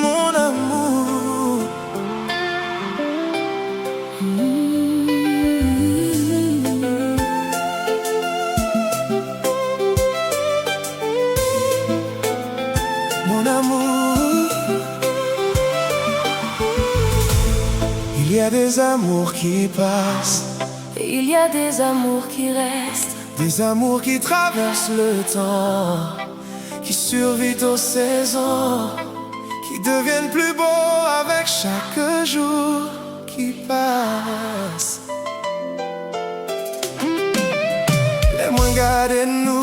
Mon amour. Mon amour. Il y a des amours qui passent, Et il y a des amours qui restent, des amours qui traversent le temps, qui survivent aux saisons, qui deviennent plus beaux avec chaque jour qui passe. Les moins gardés nous,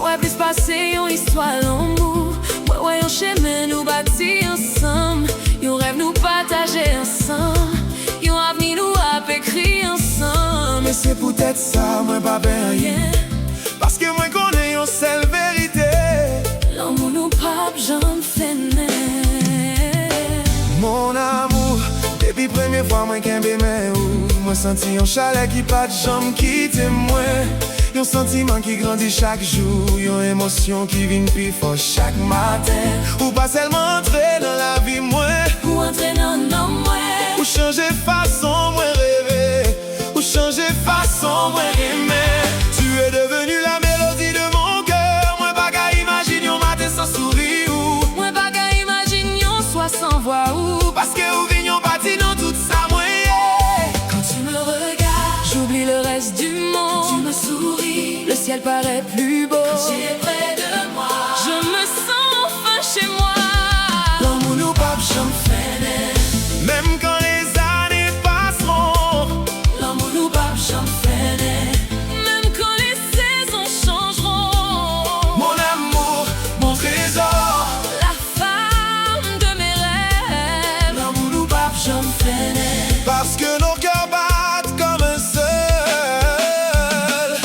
ouais, plus passer une histoire l'amour. Ouais, un chemin nous bâti ensemble, un rêve nous partager ensemble, un avenir nous a écrit ensemble. mais c'est peut-être ça, moi pas bien rien, parce que moi connais une seule vérité. L'amour nous pape, j'en fais Mon amour, depuis première fois moi qu'un bébé ou moi senti un chalet qui pas de jambes quitte moi. Un sentiment qui grandit chaque jour, une émotion qui vient plus fort chaque matin. Ou pas seulement entrer dans la vie moi, ou entrer dans nos moyens, ou changer façon moi rêver, ou changer façon moi aimer. Tu es devenu la mélodie de mon cœur, moi pas qu'à imaginer un matin sans sourire ou moi pas qu'à imaginer on soit sans voix ou parce que ou vignon bâti dans tout ça moi. quand tu me regardes, j'oublie le reste du monde. Tu me souris, le ciel paraît plus beau. Quand tu es près de moi, je me sens enfin chez moi. L'amour nous pape j'en fais, même quand les années passeront. L'amour nous pape, j'en fais même quand les saisons changeront. Mon amour, mon trésor, La femme de mes rêves. l'amour nous pape J'en fais parce que nos cœurs battent comme un seul.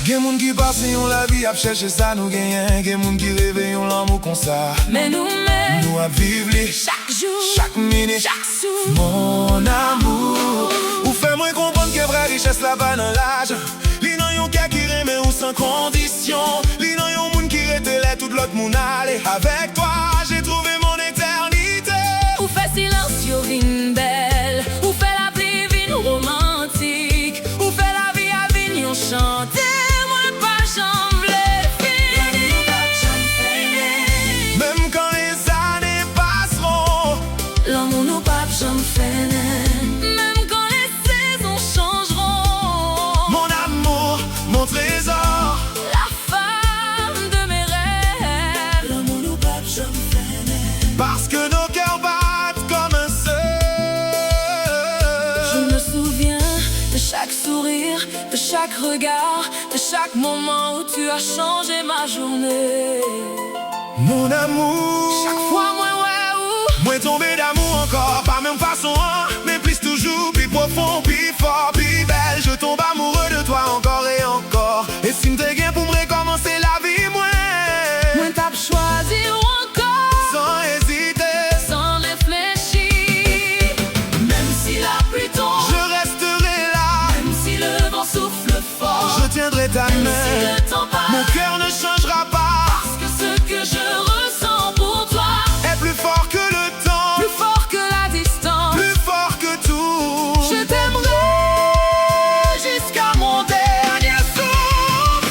Gen moun qui passe on la vie à chercher ça nous gagne. Gen moun qui rêve on l'amour comme ça. mais nous-mêmes, Nous à vivre les chaque jour, chaque minute, chaque souffle. mon amour. Ou fait moi comprendre que vraie richesse là bas dans l'âge. Li nan yon cœur qui remet ou sans condition. Li nan yon moun qui rete là tout l'autre moun aller. Avec toi j'ai trouvé mon éternité. Ou fait silence, yo vin belle. Ou fait la pluie, vin romantique. Ou fait la vie à vin, yon chante. Moi pas j'en v'lais finir. Même quand les années passeront. L'amour nous pape, j'en fais même quand les saisons changeront. Mon amour, mon trésor, La femme de mes rêves. L'amour nous pape, j'en fais parce que nos cœurs battent comme un Je seul. me souviens de chaque sourire, de chaque regard, de chaque moment où tu as changé ma journée. Mon amour, Chaque fois, moi tombé d'amour encore, pas même façon, hein, mais plus toujours, plus profond, plus fort, plus belle. Je tombe amoureux de toi encore et encore. Et si m'te gain pour me recommencer la vie, moi t'as choisi ou encore, sans hésiter, sans réfléchir. Même si la pluie tombe, je resterai là. même si le vent souffle fort, Je tiendrai ta même si main, le temps passe, mon cœur ne changera pas. parce que ce que je ressens pour toi Est plus fort que le temps, plus fort que la distance. plus fort que tout. Je t'aimerai jusqu'à mon dernier souffle.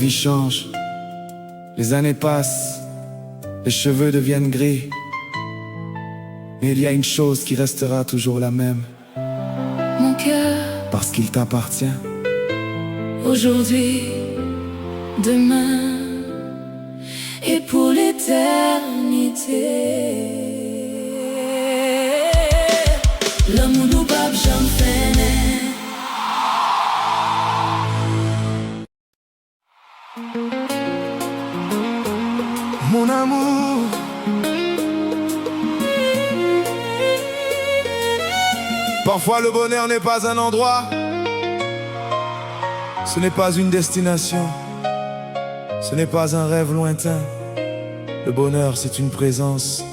vie change, les années passent, les cheveux deviennent gris. Mais il y a une chose qui restera toujours la même, Mon cœur, parce qu'il t'appartient. aujourd'hui, demain et pour l'éternité. L'amour nous pas jamais fini. Mon amour, parfois le bonheur n'est pas un endroit, ce n'est pas une destination, ce n'est pas un rêve lointain. Le bonheur, c'est une présence,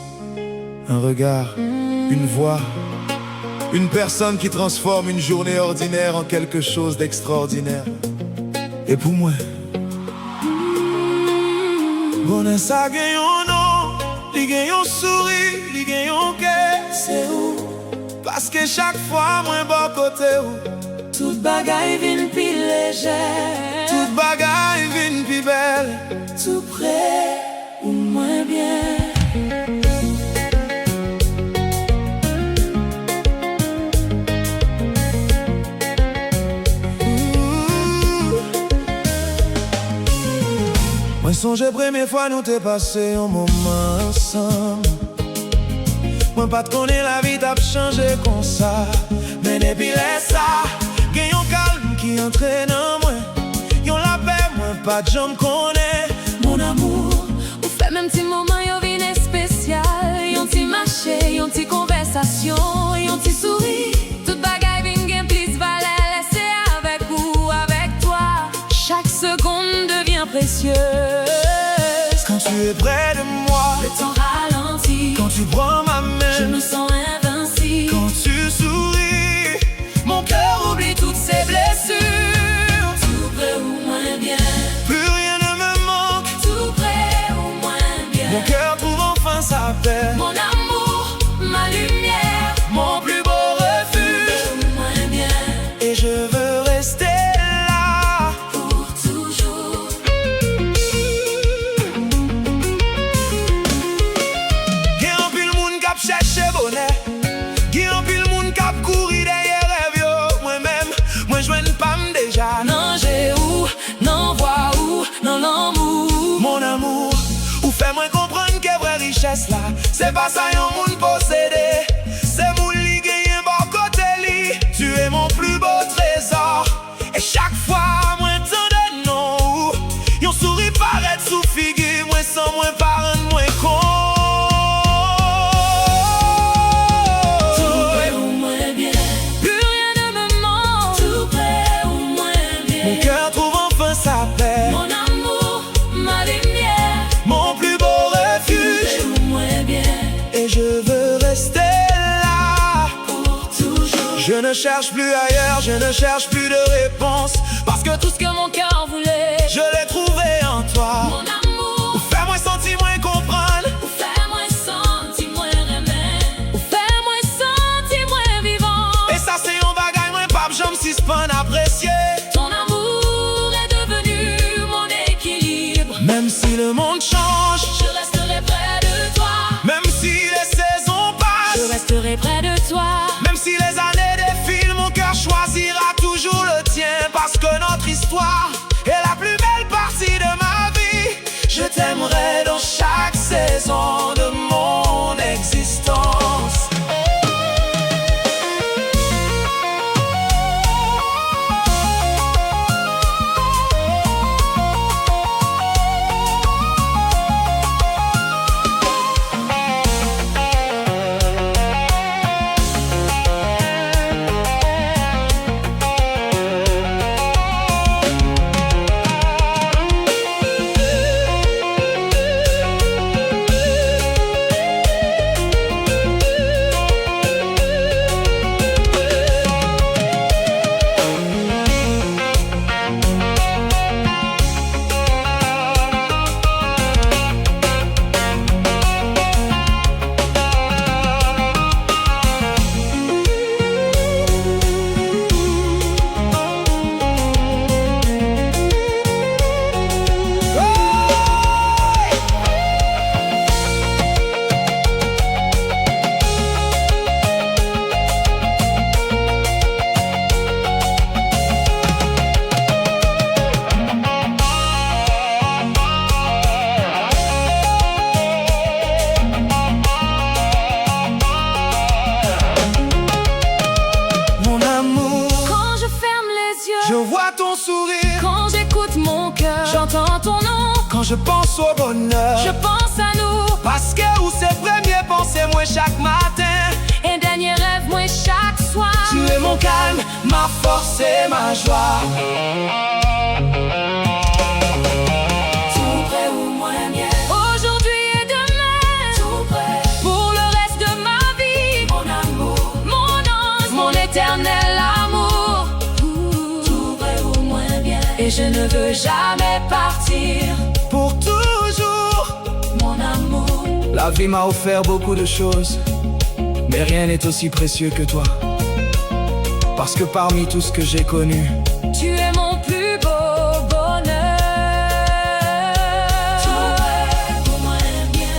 un regard, une voix, une personne qui transforme une journée ordinaire en quelque chose d'extraordinaire. Et pour moi, bonheur ça gagne un nom, il gagne un sourire, il gagne un cœur, c'est où? Parce que chaque fois, moi, bon côté où Toute bagaille vient plus légère, toute bagaille vient plus belle. tout près ou moins bien. Moi songe première fois nous t'es passé un moment ensemble. Moi pas te connais la vie t'a changé comme ça. Mais depuis ça, gagne un calme qui entraîne en moi. Yon la paix, moi pas de jambes connais. Mon amour, on fait même petit moment yo vine spécial. Yon ti marché, yon ti conversation, yon ti sourire. Toute bagaille vin gen plus valeur, laisser avec ou avec toi. Chaque seconde devient précieuse. Quand tu es près de moi, Le temps ralentit, quand tu prends ma je main, me sens invincible. quand tu souris, mon cœur Oublie toutes ces blessures, tout près ou moins bien. plus rien ne me manque. Tout près ou moins bien. Mon cœur trouve enfin sa paix. Mon amour, ma lumière, Mon plus beau refuge, ou moins bien. et je veux rester là. Pour toujours. Gen an pile moun k'ap cherche bonheur, gen an pile moun k'ap kouri derrière rêve yo. Moi-même, moi jwenn pas déjà. Non j'ai où, non vois où, non l'amour. Mon amour, ou fais-moi comprendre que vraie richesse là, c'est pas ça yon moun possédé. C'est moun li genyen bon côté li. Tu es mon plus beau trésor. Et chaque fois, moi t'en donne non. Yon souris paraît sous figure, moi sans moi parent, moi con. Tout près ou moins bien. Plus rien ne me manque. Tout près ou moins bien. Mon cœur trouve enfin sa paix. Mon amour, ma lumière, Mon plus beau plus refuge, ou moins bien. et je veux rester là. Pour toujours. Je ne cherche plus ailleurs, je ne cherche plus de réponse, parce que tout Tout ce que mon cœur voulait, je l'ai trouvé en toi. mon amour, Fais-moi sentir, moi comprendre. fais-moi sentir moins remet, fais-moi sentir moins vivant. Et ça c'est un bagaille, moi pas j'aime si c'est pas apprécié. Ton amour est devenu mon équilibre. Même si le monde change, Je resterai près de toi. même si les saisons Je passent, resterai près de toi. même si les années défilent, mon cœur choisira toujours le tien, parce que notre histoire est la plus belle partie de ma vie. Je t'aimerai dans chaque saison de mon existence. Quand je pense au bonheur, je pense à nous. parce que où c'est premier pensée moi chaque matin. Et dernier rêve, moi chaque soir. Tu es mon calme, ma force et ma joie. Tout près ou moins bien. Aujourd'hui et demain. Tout près. Pour le reste de ma vie. Mon amour, mon ange, mon éternel amour. Tout près ou moins bien. Et je ne veux jamais partir. Pour toujours, mon amour. la vie m'a offert beaucoup de choses, mais rien n'est aussi précieux que toi. Parce que parmi tout ce que j'ai connu, tu es mon plus beau bonheur. Tout près ou moins bien.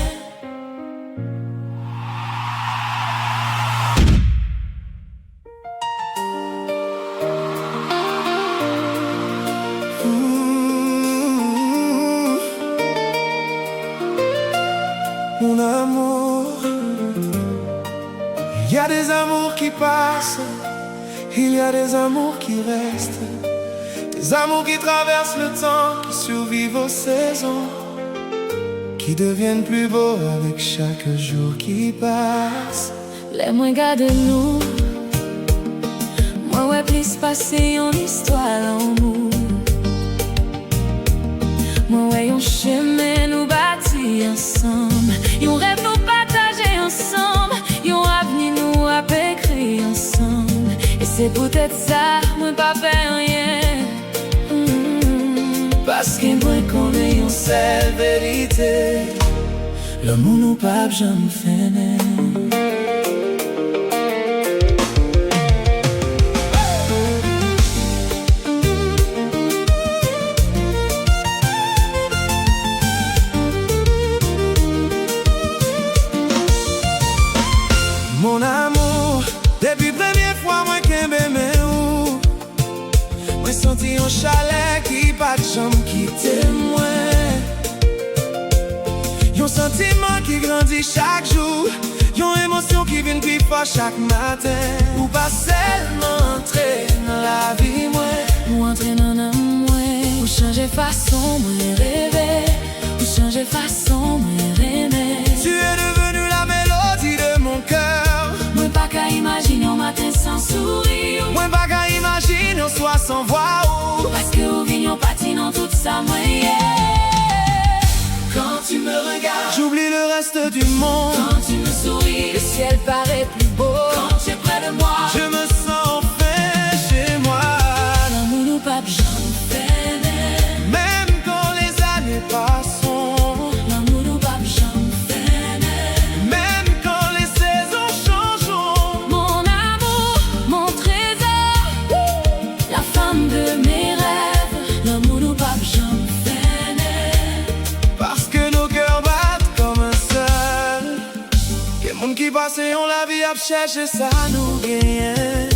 Mon amour, il y a des amours qui passent, il y a des amours qui restent, des amours qui traversent le temps, qui survivent aux saisons, qui deviennent plus beaux avec chaque jour qui passe. Les moins gars de nous, moi ouais plus passé en histoire l'amour. Moi ouais un chemin nous bâti ensemble, un rêve nous partager ensemble, un avenir nous a écrit ensemble. Et c'est peut-être ça, moi pas fait rien. Parce que moi connais une seule vérité, l'amour nous pas jamais fini. Mon amour, depuis première fois moi qu'aime mes ou, moi senti un chalet qui pas de jambe quitter moi. Yon sentiment qui grandit chaque jour, yon émotion qui vient plus fort chaque matin. Ou pas seulement entrer dans la vie moi, ou entrer dans l'amour, ou changer façon moi rêver, ou changer façon moi rêver. Tu es devenu la mélodie de mon cœur. Moi pas qu'à imaginer un matin sans sourire. Moi pas qu'à imaginer un soir sans voix ou. Parce que au vignon patinant tout ça moi yeah. Quand tu me regardes, j'oublie le reste du monde. Quand tu me souris, le ciel paraît plus beau. Quand tu es près de moi, je me sens enfin chez moi. L'amour nous pas jamais fait. Même quand les années passent, l'amour nous pas jamais fait. même quand les saisons changent. Mon amour, mon trésor, la femme de mes rêves. L'amour nous pas jamais fait. Parce que nos cœurs battent comme un seul. Que monde qui passe et on la vie à chercher ça nous gagne.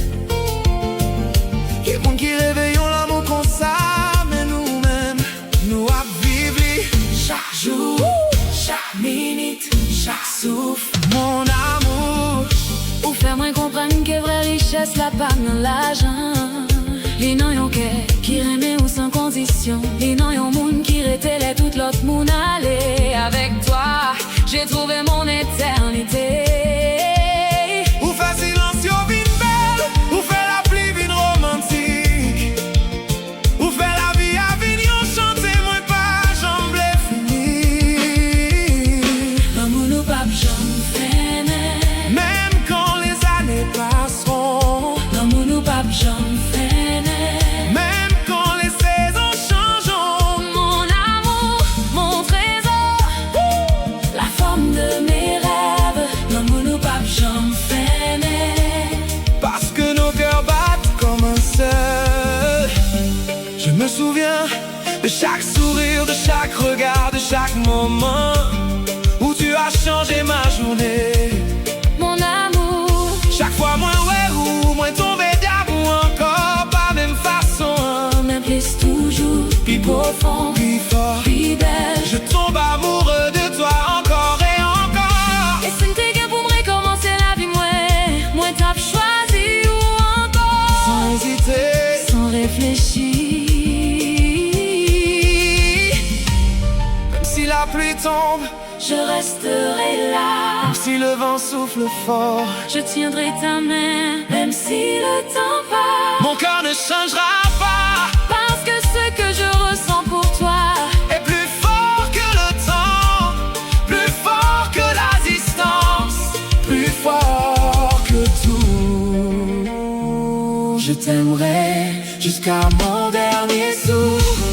Que monde qui réveille on l'amour qu'on ça. Mais nous-mêmes, nous à vivre chaque jour, chaque minute, chaque souffle. mon amour. Ou faire moins comprendre que vraie richesse la pas dans l'argent. Li nan yon cœur qui remet ou sans condition. Li nan yon monde qui retélait tout l'autre monde aller. Avec toi, j'ai trouvé mon éternité. Ou fait silence yo vin belle, ou fait la pluie vin romantique. Ou fait la vie à vin yon chante moi pas jambe fini. L'amour nous pas jamais fait. Même quand les années passeront, L'amour nous pas jamais fait. même quand les saisons changeront. Mon amour, mon trésor, la forme de mes rêves. L'amour nous pas jamais fait. Parce que nos cœurs battent comme un seul. Je me souviens de chaque sourire, de chaque regard, de chaque moment où tu as changé ma journée. Mon amour, Chaque fois moins ouais ou moins tombé d'amour encore pas même façon. même plus toujours, Puis profond, puis fort, plus belle. je tombe amoureux de toi encore et encore. Et si t'es que pour me recommencer la vie, moi t'as choisi ou encore. Sans hésiter, Sans réfléchir. la pluie tombe, je resterai là. même si le vent souffle fort, Je tiendrai ta main, même si le temps passe. mon cœur ne changera pas, Parce que ce que je ressens pour toi est plus fort que le temps, plus fort que la distance, plus fort que tout. Je t'aimerai jusqu'à mon dernier souffle.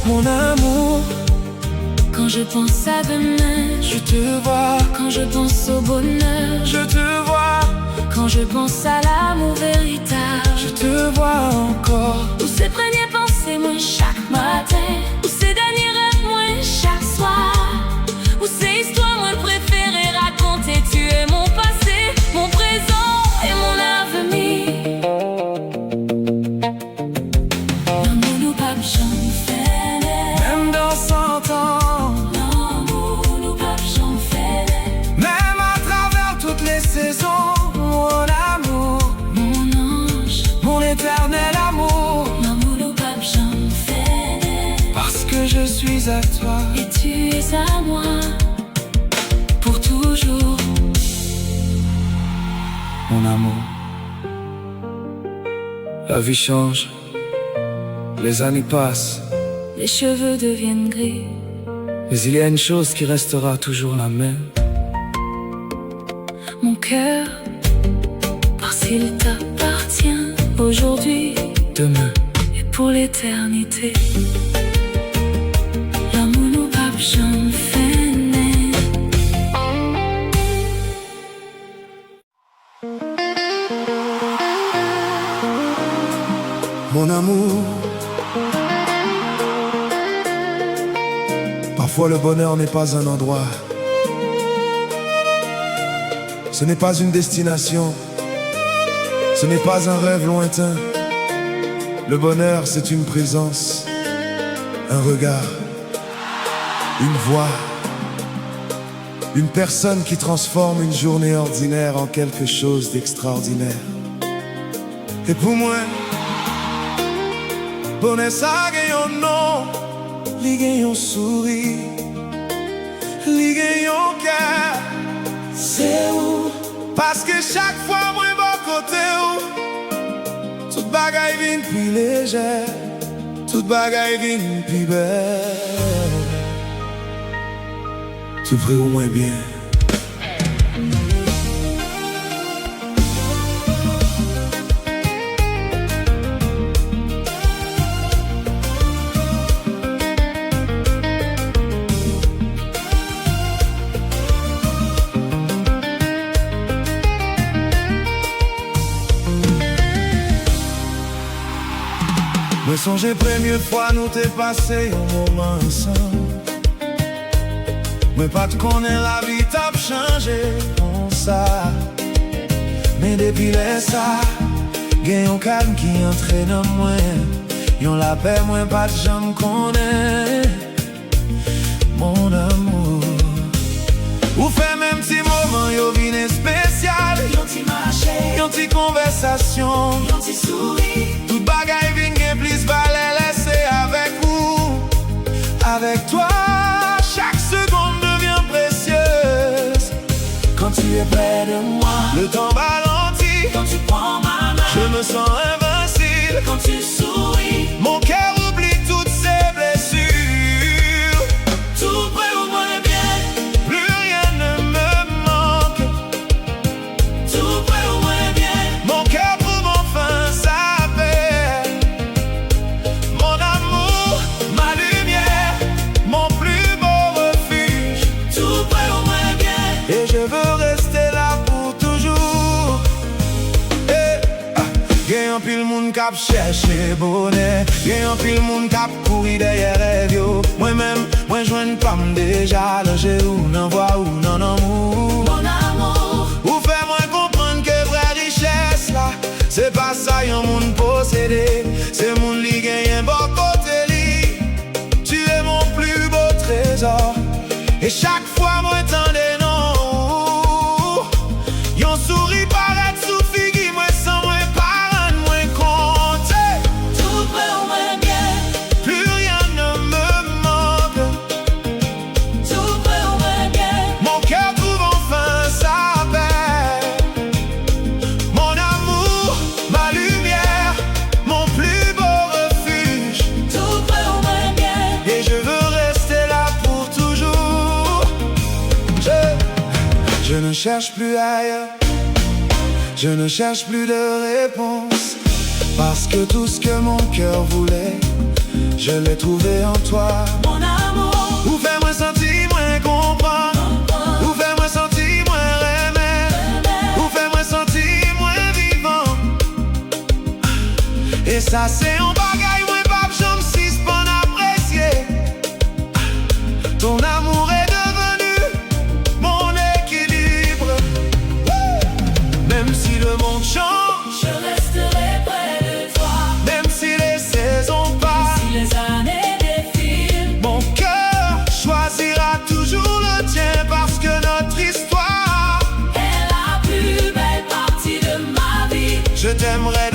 Mon amour, quand je pense à demain. je te vois, Quand je pense au bonheur. je te vois, Quand je pense à l'amour véritable. je te vois encore. Où ces premières pensées, moi, chaque matin. Où ces derniers rêves, moi, chaque soir. Où ces histoires, moi, préférées raconter. Tu es mon passé, mon présent et mon avenir. L'amour nous pas jamais fait. Même dans 100 ans, L'amour nous pas jamais fait. même à travers toutes les saisons, mon amour, Mon ange, mon éternel amour, l'amour nous pas jamais fait. parce que je suis à toi. Et tu es à moi pour toujours. Mon amour, la vie change, les années passent, Les cheveux deviennent gris. mais il y a une chose qui restera toujours la même. Mon cœur, parce qu'il t'appartient aujourd'hui Demain, et pour l'éternité. L'amour nous pas jamais fait naître. mon amour, parfois le bonheur n'est pas un endroit, ce n'est pas une destination, ce n'est pas un rêve lointain. Le bonheur, c'est une présence, un regard, une voix, une personne qui transforme une journée ordinaire en quelque chose d'extraordinaire. Et pour moi, bonheur ça gagne un nom, li gagne un sourire, li gagne un cœur. C'est où? Parce que chaque fois moi bon côté où, toute bagaille vient plus légère, toute bagaille vient plus belle. Tu près au moins bien. Me songe première fois nous t'es passé un moment ensemble. Mais pas de connaître la vie t'a changé comme ça. Mais depuis les ça, gagne un calme qui entraîne en moi. Yon la paix, moi pas de jambe connaît. Mon amour, ou fait même si moment yo vine spécial. Yon ti marché, Yon ti conversation, yon ti souri. toute bagaille vient gen plus valait laisser avec vous. Avec toi, chaque seconde devient précieuse. Quand tu es près de moi, le temps ralentit. Quand tu prends ma main, Je me sens invincible. quand tu souris. Mon cœur oublie toutes ses blessures. Tout près au moins bien, Plus rien ne me manque. tout près au moun kap cherche bonheur, gen yon pile moun kap kouri derrière rêve yo. Moi-même, moi joine pas déjà longé ou nan voix ou nan amour. Mon amour, Ou fait moi comprendre que vraie richesse là, c'est pas ça yon moun possédé, c'est moun li gen bon côté li. Tu es mon plus beau trésor, et chaque fois moi t'en des noms. Yon souris paraît sous figui, moi sans moi parent, moi compter. tout près au moins bien, Plus rien ne me manque, tout près au moins bien. mon cœur trouve enfin sa paix. Mon amour, ma lumière, mon plus beau refuge, Tout près au moins bien, et je veux rester là pour toujours. Je ne cherche plus ailleurs, je ne cherche plus de réponse, parce que tout ce que mon cœur voulait, je l'ai trouvé en toi. mon amour, Ou fais-moi sentir, moins comprendre, ou fais-moi sentir, moins aimer, ou fais-moi sentir, moins vivant. Et ça c'est un bagaille, moins pas j'en suis pas apprécier. Ton amour est devenu mon équilibre. Même si le monde change, je resterai près de toi. même si les saisons passent, Si les années défilent, mon cœur choisira toujours le tien, parce que notre histoire, est la plus belle partie de ma vie. je t'aimerai